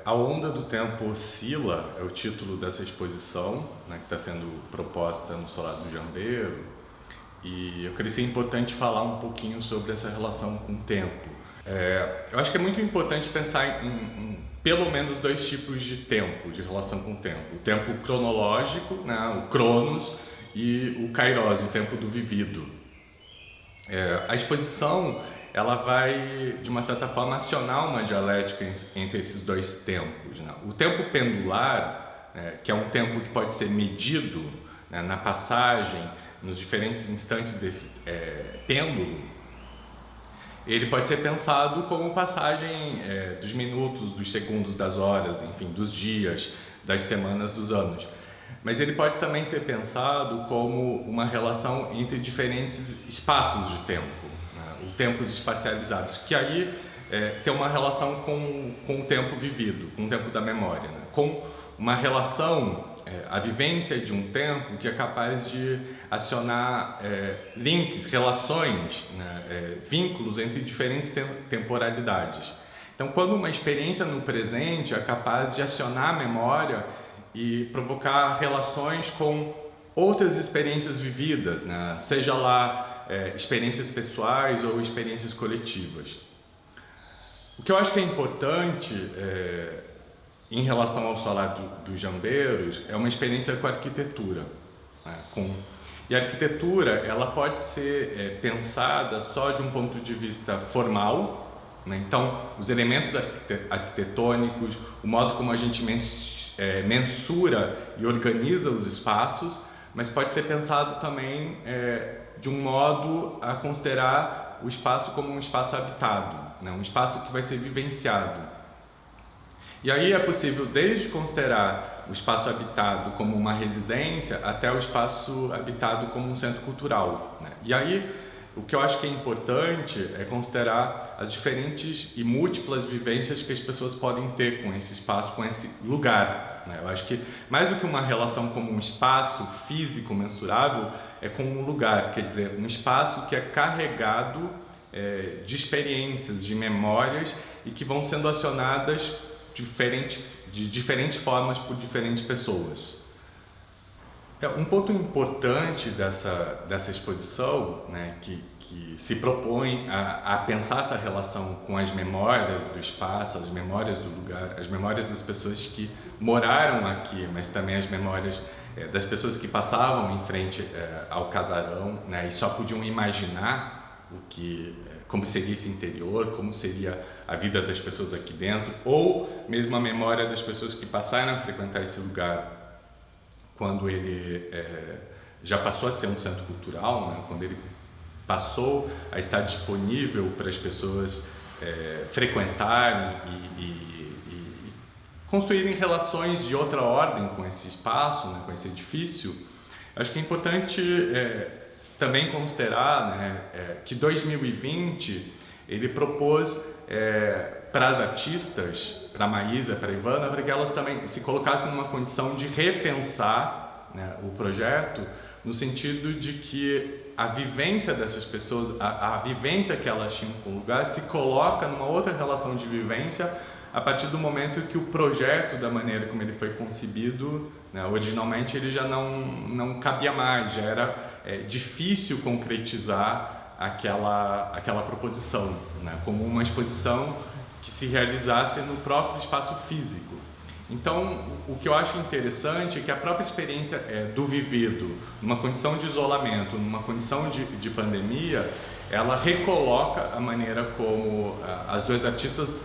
A Onda do Tempo Oscila é o título dessa exposição, né, que está sendo proposta no Solar do Jambeiro, e eu creio ser importante falar um pouquinho sobre essa relação com o tempo. Eu acho que é muito importante pensar em pelo menos dois tipos de tempo, de relação com o tempo. O tempo cronológico, né, o Cronos, e o Kairos, o tempo do vivido. A exposição ela vai, de uma certa forma, acionar uma dialética entre esses dois tempos, né? O tempo pendular, que é um tempo que pode ser medido, né, na passagem, nos diferentes instantes desse pêndulo, ele pode ser pensado como passagem dos minutos, dos segundos, das horas, enfim, dos dias, das semanas, dos anos. Mas ele pode também ser pensado como uma relação entre diferentes espaços de tempo, né? Tempos espacializados, que aí tem uma relação com o tempo vivido, com o tempo da memória, né? Com uma relação, a vivência de um tempo que é capaz de acionar links, relações, né? Vínculos entre diferentes temporalidades. Então, quando uma experiência no presente é capaz de acionar a memória e provocar relações com outras experiências vividas, né? Seja lá experiências pessoais ou experiências coletivas. O que eu acho que é importante em relação ao Solar dos Jambeiros é uma experiência com a arquitetura, né? E a arquitetura ela pode ser pensada só de um ponto de vista formal, né? Então, os elementos arquitetônicos, o modo como a gente mensura e organiza os espaços, mas pode ser pensado também de um modo a considerar o espaço como um espaço habitado, né? Um espaço que vai ser vivenciado. E aí é possível desde considerar o espaço habitado como uma residência até o espaço habitado como um centro cultural, né? E aí o que eu acho que é importante é considerar as diferentes e múltiplas vivências que as pessoas podem ter com esse espaço, com esse lugar, né? Eu acho que mais do que uma relação como um espaço físico mensurável, é como um lugar, quer dizer, um espaço que é carregado de experiências, de memórias e que vão sendo acionadas de diferentes formas por diferentes pessoas. Um ponto importante dessa exposição, né, que se propõe a pensar essa relação com as memórias do espaço, as memórias do lugar, as memórias das pessoas que moraram aqui, mas também as memórias das pessoas que passavam em frente ao casarão, né, e só podiam imaginar como seria esse interior, como seria a vida das pessoas aqui dentro, ou mesmo a memória das pessoas que passaram a frequentar esse lugar quando ele já passou a ser um centro cultural, né? Quando ele passou a estar disponível para as pessoas frequentarem e construírem relações de outra ordem com esse espaço, né? Com esse edifício. Acho que é importante também considerar, né, que 2020 ele propôs para as artistas, para a Maísa, para a Ivana, para que elas também se colocassem numa condição de repensar, né, o projeto, no sentido de que a vivência dessas pessoas, a vivência que elas tinham com o lugar, se coloca numa outra relação de vivência a partir do momento que o projeto, da maneira como ele foi concebido, né, originalmente ele já não cabia mais, já era difícil concretizar aquela proposição, né, como uma exposição que se realizasse no próprio espaço físico. Então, o que eu acho interessante é que a própria experiência do vivido, numa condição de isolamento, numa condição de pandemia, ela recoloca a maneira como as duas artistas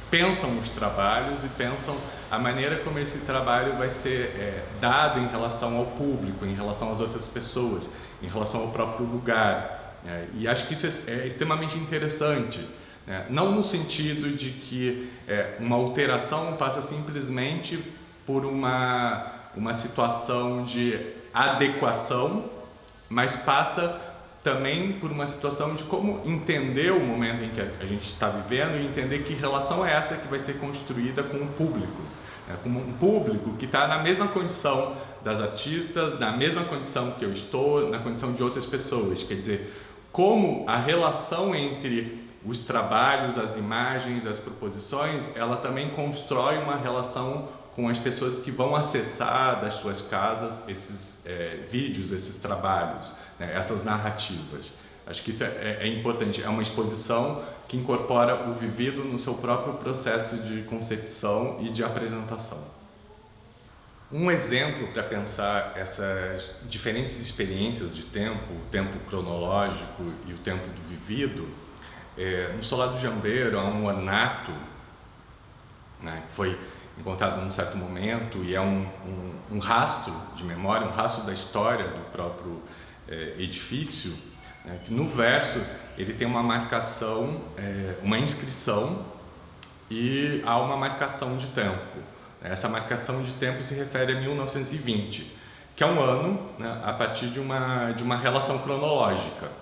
pensam os trabalhos e pensam a maneira como esse trabalho vai ser dado em relação ao público, em relação às outras pessoas, em relação ao próprio lugar. E acho que isso é extremamente interessante. Não no sentido de que uma alteração passa simplesmente por uma situação de adequação, mas passa também por uma situação de como entender o momento em que a gente está vivendo e entender que relação é essa que vai ser construída com o público, né? Com um público que está na mesma condição das artistas, na mesma condição que eu estou, na condição de outras pessoas. Quer dizer, como a relação entre os trabalhos, as imagens, as proposições, ela também constrói uma relação com as pessoas que vão acessar das suas casas esses vídeos, esses trabalhos, né, essas narrativas. Acho que isso é importante, é uma exposição que incorpora o vivido no seu próprio processo de concepção e de apresentação. Um exemplo para pensar essas diferentes experiências de tempo, o tempo cronológico e o tempo do vivido, no Solar do Jambeiro há um ornato, né, que foi encontrado num certo momento e é um rastro de memória, um rastro da história do próprio edifício, né, que no verso ele tem uma marcação, uma inscrição e há uma marcação de tempo. Essa marcação de tempo se refere a 1920, que é um ano, né, a partir de uma relação cronológica.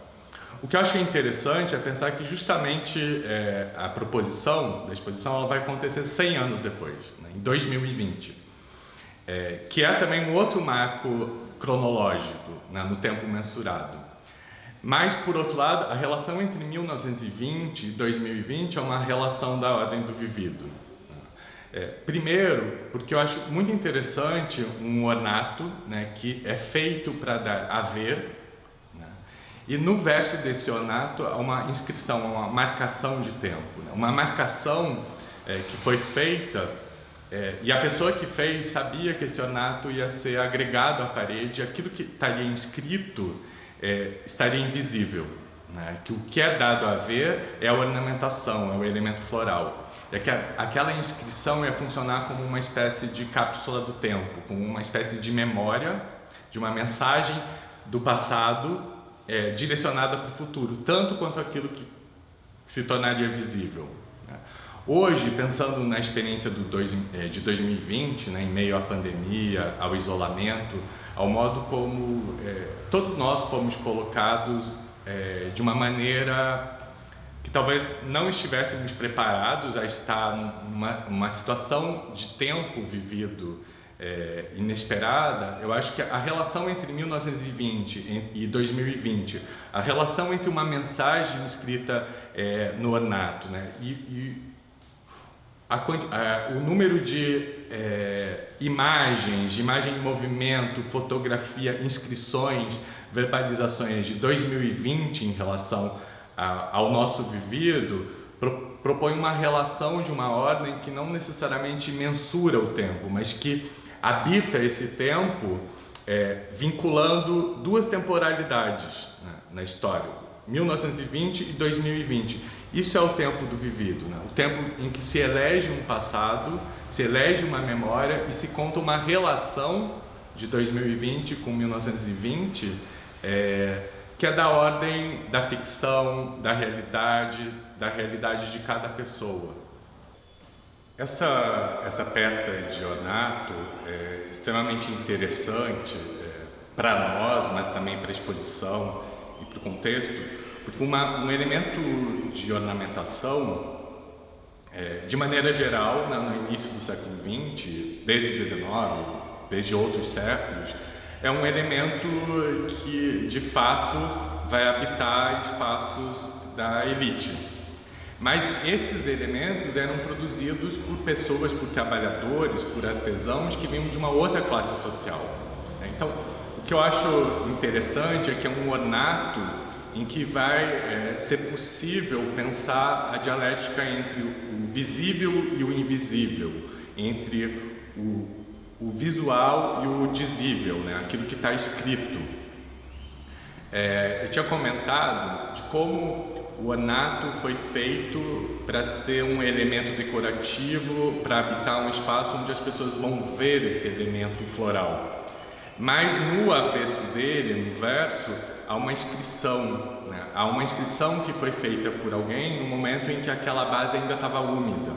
O que eu acho que é interessante é pensar que justamente a proposição da exposição ela vai acontecer 100 anos depois, né, em 2020, que é também um outro marco cronológico, né, no tempo mensurado. Mas, por outro lado, a relação entre 1920 e 2020 é uma relação da ordem do vivido. Primeiro, porque eu acho muito interessante um ornato, né, que é feito para dar a ver, né, e no verso desse ornato há uma inscrição, uma marcação de tempo, né, uma marcação que foi feita e a pessoa que fez sabia que esse ornato ia ser agregado à parede, aquilo que estaria inscrito estaria invisível, né, que o que é dado a ver é a ornamentação, é o elemento floral. É que aquela inscrição ia funcionar como uma espécie de cápsula do tempo, como uma espécie de memória, de uma mensagem do passado direcionada para o futuro, tanto quanto aquilo que se tornaria visível. Hoje, pensando na experiência de 2020, né, em meio à pandemia, ao isolamento, ao modo como todos nós fomos colocados de uma maneira que talvez não estivéssemos preparados a estar numa situação de tempo vivido inesperada. Eu acho que a relação entre 1920 e 2020, a relação entre uma mensagem escrita no ornato, né, o número de imagens, de imagem em movimento, fotografia, inscrições, verbalizações de 2020 em relação ao nosso vivido, propõe uma relação de uma ordem que não necessariamente mensura o tempo, mas que habita esse tempo vinculando duas temporalidades, né, na história, 1920 e 2020. Isso é o tempo do vivido, né? O tempo em que se elege um passado, se elege uma memória e se conta uma relação de 2020 com 1920, que é da ordem da ficção, da realidade de cada pessoa. Essa peça de ornato é extremamente interessante para nós, mas também para a exposição e para o contexto, porque um elemento de ornamentação, de maneira geral, né, no início do século XX, desde o XIX, desde outros séculos, é um elemento que, de fato, vai habitar espaços da elite. Mas esses elementos eram produzidos por pessoas, por trabalhadores, por artesãos que vinham de uma outra classe social. Então, o que eu acho interessante é que é um ornato em que vai ser possível pensar a dialética entre o visível e o invisível, entre o visual e o dizível, né? Aquilo que está escrito. Eu tinha comentado de como o ornato foi feito para ser um elemento decorativo, para habitar um espaço onde as pessoas vão ver esse elemento floral. Mas no avesso dele, no verso, há uma inscrição, né? Há uma inscrição que foi feita por alguém no momento em que aquela base ainda estava úmida,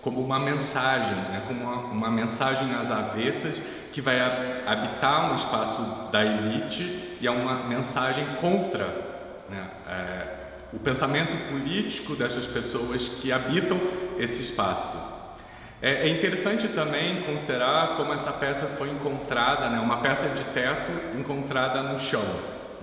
como uma mensagem, né? Como uma mensagem às avessas que vai habitar um espaço da elite e é uma mensagem contra, né, o pensamento político dessas pessoas que habitam esse espaço. É interessante também considerar como essa peça foi encontrada, né, uma peça de teto encontrada no chão,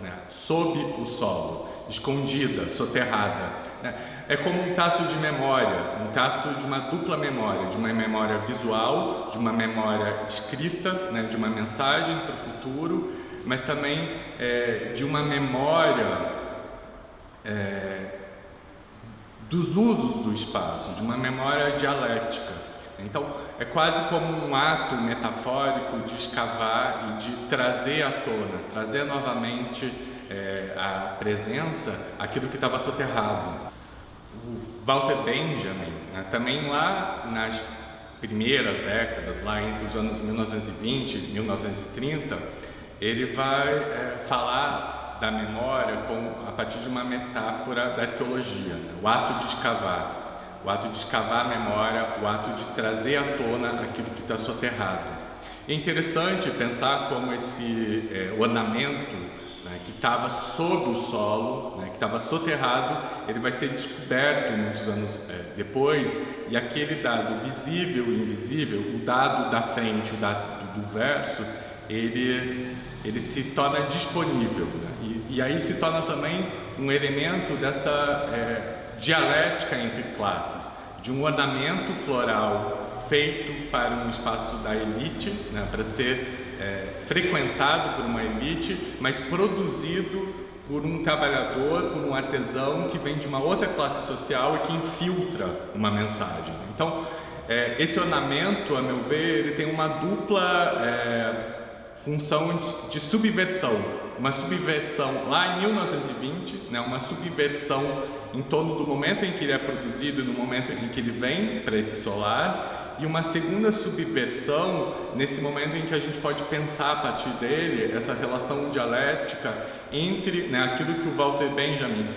né, sob o solo. escondida, soterrada, né? É como um traço de memória, um traço de uma dupla memória, de uma memória visual, de uma memória escrita, né? De uma mensagem para o futuro, mas também de uma memória dos usos do espaço, de uma memória dialética. Então, é quase como um ato metafórico de escavar e de trazer à tona, trazer novamente à presença aquilo que estava soterrado. O Walter Benjamin, né, também lá nas primeiras décadas, lá entre os anos 1920 e 1930, ele vai falar da memória a partir de uma metáfora da arqueologia, né, o ato de escavar. O ato de escavar a memória, o ato de trazer à tona aquilo que está soterrado. É interessante pensar como esse ornamento, né, que estava sob o solo, né, que estava soterrado, ele vai ser descoberto muitos anos depois, e aquele dado visível e invisível, o dado da frente, o dado do verso, ele se torna disponível, né, e aí se torna também um elemento dessa dialética entre classes, de um ornamento floral feito para um espaço da elite, né, para ser frequentado por uma elite, mas produzido por um trabalhador, por um artesão que vem de uma outra classe social e que infiltra uma mensagem. Então, esse ornamento, a meu ver, ele tem uma dupla função de subversão. Uma subversão lá em 1920, né, uma subversão em torno do momento em que ele é produzido e no momento em que ele vem para esse solar, e uma segunda subversão nesse momento em que a gente pode pensar a partir dele essa relação dialética entre, né, aquilo que o Walter Benjamin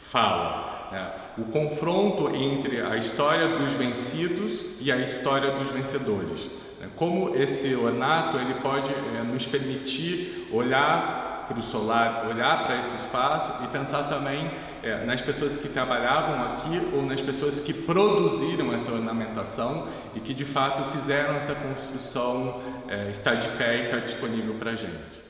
fala, né, o confronto entre a história dos vencidos e a história dos vencedores. Como esse ornato ele pode nos permitir olhar para o solar, olhar para esse espaço e pensar também nas pessoas que trabalhavam aqui ou nas pessoas que produziram essa ornamentação e que de fato fizeram essa construção estar de pé e estar disponível para a gente.